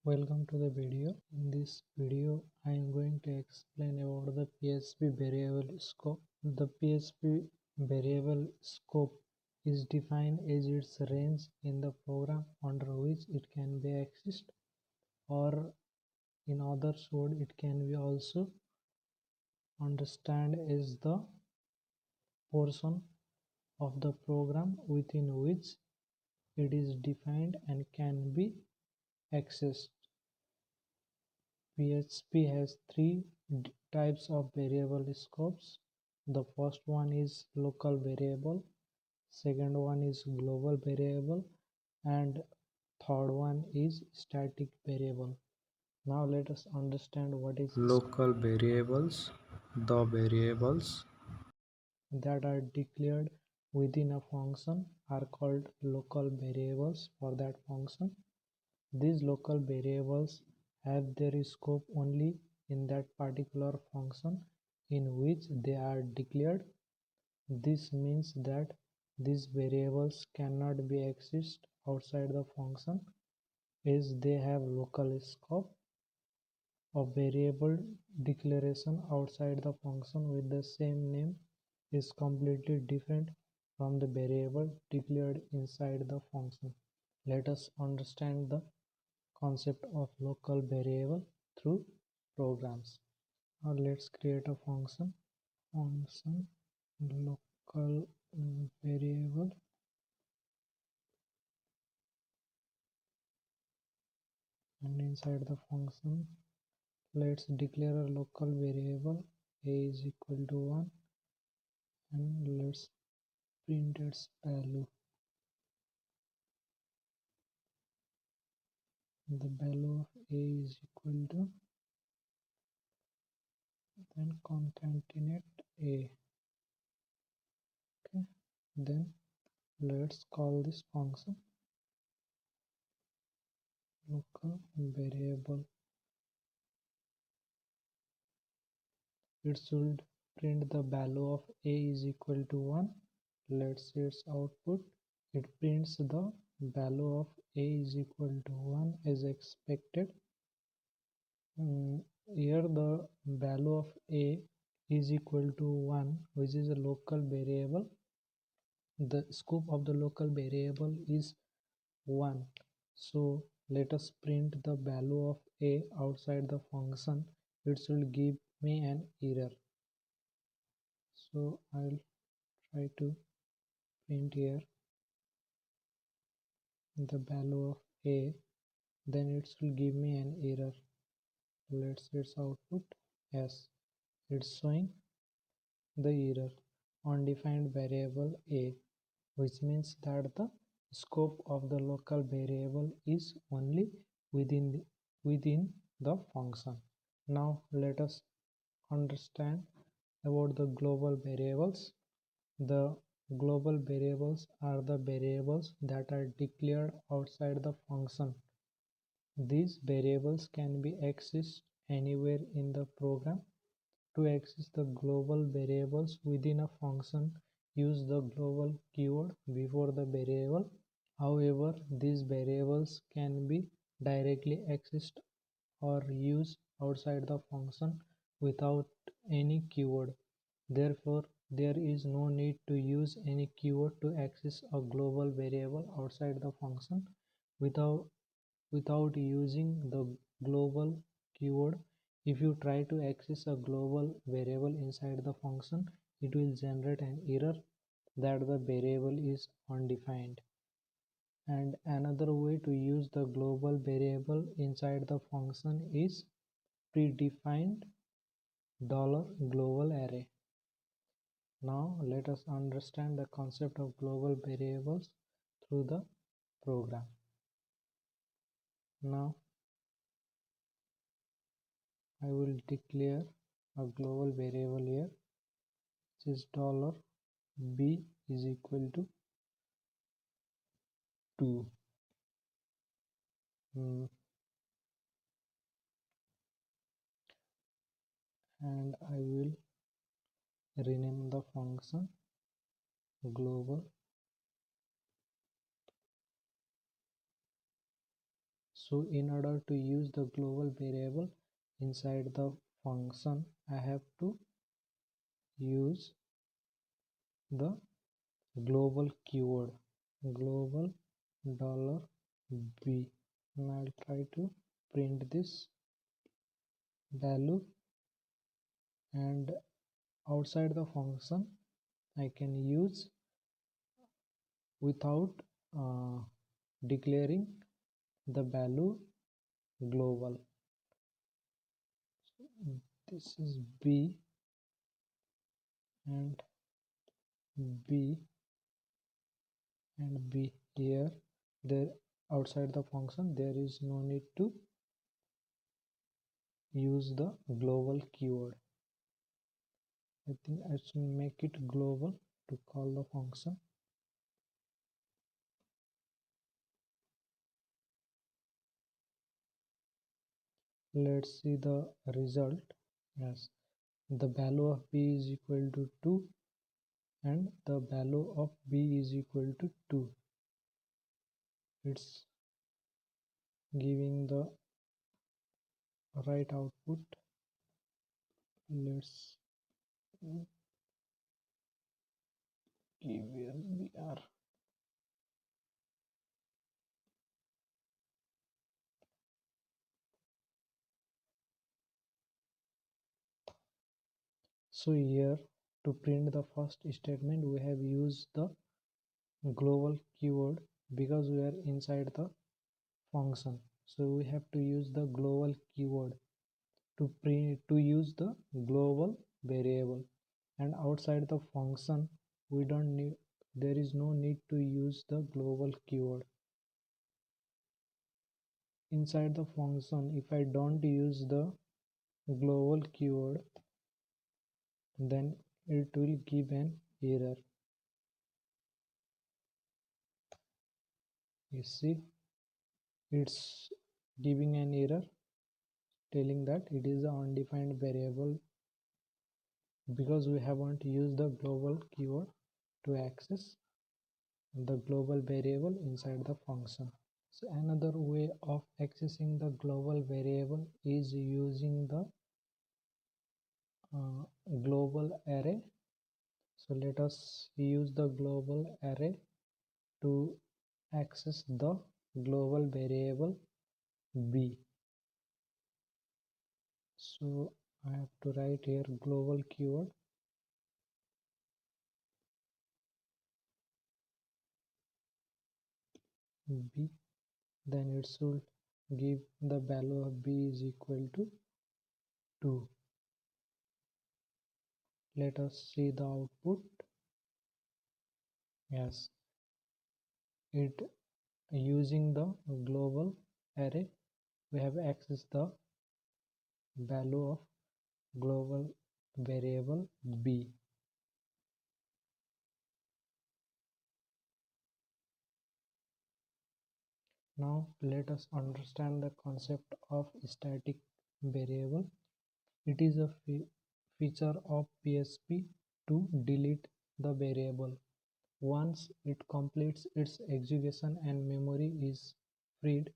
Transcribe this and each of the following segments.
Welcome to the video. In this video, I am going to explain about the PHP variable scope. The PHP variable scope is defined as its range in the program under which it can be accessed, or in other words, it can be also understood as the portion of the program within which it is defined and can be accessed. PHP has three types of variable scopes. The first one is local variable, second one is global variable, and third one is static variable. Now let us understand what is Local variables. The variables that are declared within a function are called local variables for that function. These local variables have their scope only in that particular function in which they are declared. This means that these variables cannot be accessed outside the function as they have local scope. A variable declaration outside the function with the same name is completely different from the variable declared inside the function. Let us understand the concept of local variable through programs. Now let's create a function local variable, and inside the function let's declare a local variable a is equal to 1, and let's print its value. The value of a is equal to, then concatenate a. Okay, then let's call this function local variable. It should print the value of a is equal to 1. Let's see its output. It prints the value of a is equal to 1 as expected. Here the value of a is equal to 1, which is a local variable. The scope of the local variable is 1. So let us print the value of a outside the function. It should give me an error. So I'll try to print here the value of a, then it will give me an error. Let's see its output. Yes, it's showing the error undefined variable a, which means that the scope of the local variable is only within the function. Now let us understand about the global variables. The global variables are the variables that are declared outside the function. These variables can be accessed anywhere in the program. To access the global variables within a function, use the global keyword before the variable. However, these variables can be directly accessed or used outside the function without any keyword. Therefore, there is no need to use any keyword to access a global variable outside the function. Without using the global keyword, if you try to access a global variable inside the function, it will generate an error that the variable is undefined. And another way to use the global variable inside the function is predefined $global array. Now let us understand the concept of global variables through the program. Now I will declare a global variable here, which is $b is equal to 2. And I will rename the function global So in order to use the global variable inside the function, I have to use the global keyword global $b, and I'll try to print this value, and outside the function I can use without uh, declaring the value global. This is b and b and b. Here there outside the function there is no need to use the global keyword. I think I should make it global to call the function. Let's see the result. Yes, the value of b is equal to 2 and the value of b is equal to 2. It's giving the right output. Let's give where we are. So here to print the first statement we have used the global keyword because we are inside the function. So we have to use the global keyword to use the global variable, and outside the function we don't need, there is no need to use the global keyword. Inside the function if I don't use the global keyword then it will give an error. You see it's giving an error telling that it is an undefined variable because we haven't used the global keyword to access the global variable inside the function. So another way of accessing the global variable is using the global array. So let us use the global array to access the global variable b. So I have to write here global keyword b, then it should give the value of b is equal to 2. Let us see the output. Yes, it using the global array we have accessed the value of global variable b. Now let us understand the concept of static variable. It is a feature of PHP to delete the variable once it completes its execution and memory is freed.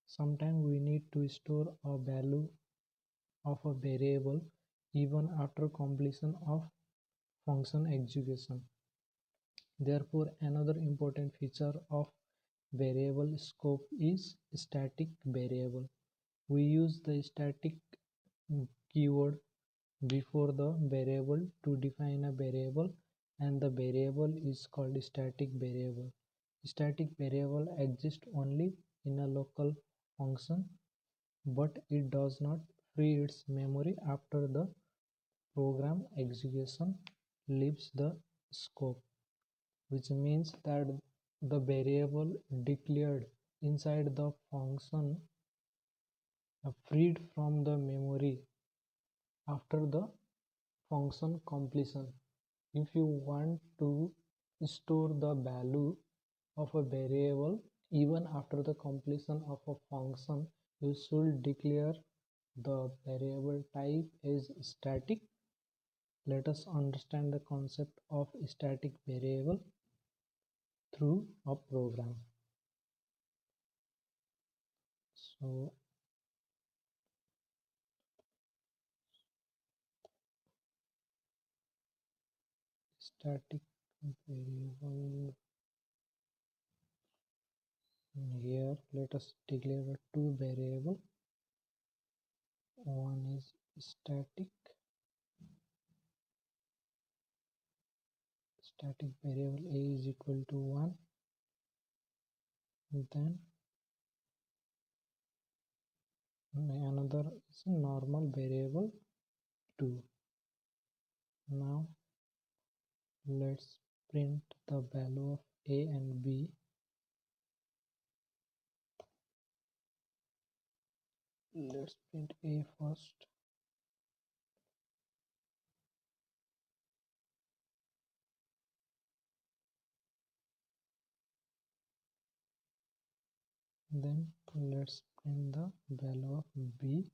Sometimes we need to store a value of a variable even after completion of function execution. Therefore, another important feature of variable scope is static variable. We use the static keyword before the variable to define a variable, and the variable is called static variable. Static variable exists only in a local function, but it does not free its memory after the program execution leaves the scope, which means that the variable declared inside the function freed from the memory after the function completion. If you want to store the value of a variable even after the completion of a function, you should declare the variable type as static. Let us understand the concept of static variable through a program. So static variable, here let us declare two variable. One is static variable a is equal to 1, then another is normal variable 2. Now let's print the value of a and b. Let's print a first. Then let's print the value of b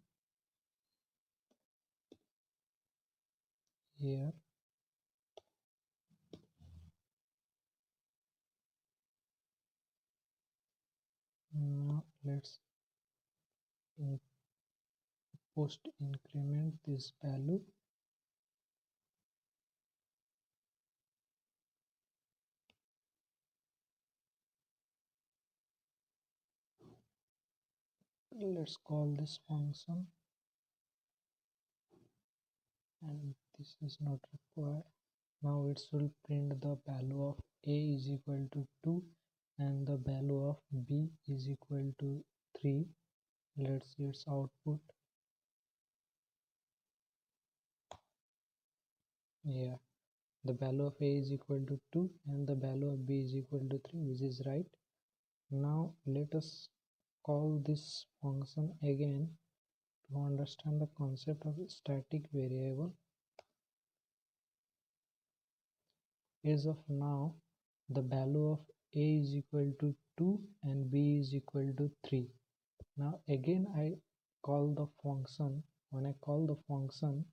here. Now let's post increment this value. Let's call this function, and this is not required. Now it will print the value of a is equal to 2 and the value of b is equal to 3. Let's see its output. Yeah, the value of a is equal to 2 and the value of b is equal to 3, which is right. Now let us call this function again to understand the concept of static variable. As of now, the value of a is equal to 2 and b is equal to 3. Now again I call the function. When I call the function,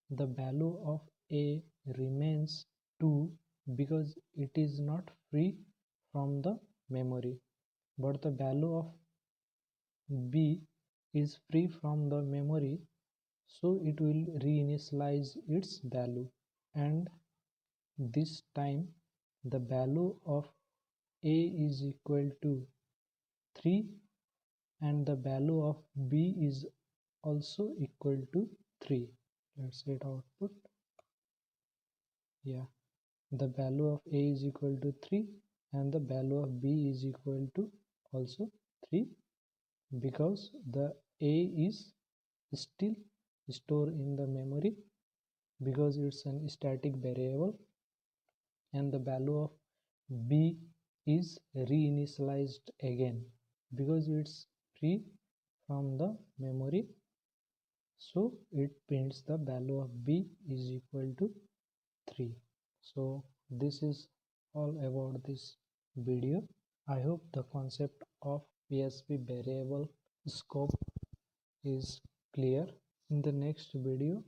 the value of a remains 2 because it is not free from the memory, but the value of b is free from the memory, so it will reinitialize its value, and this time the value of a is equal to 3 and the value of b is also equal to 3. Let's get output. Yeah, the value of a is equal to 3 and the value of b is equal to also 3, because the a is still stored in the memory because it's an static variable, and the value of b is reinitialized again because it's free from the memory, so it prints the value of b is equal to 3. So this is all about this video. I hope the concept of PHP variable scope is clear. In the next video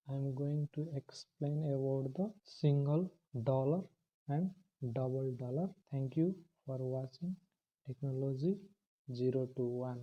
I am going to explain about the single dollar and double dollar. Thank you for watching Technology 021.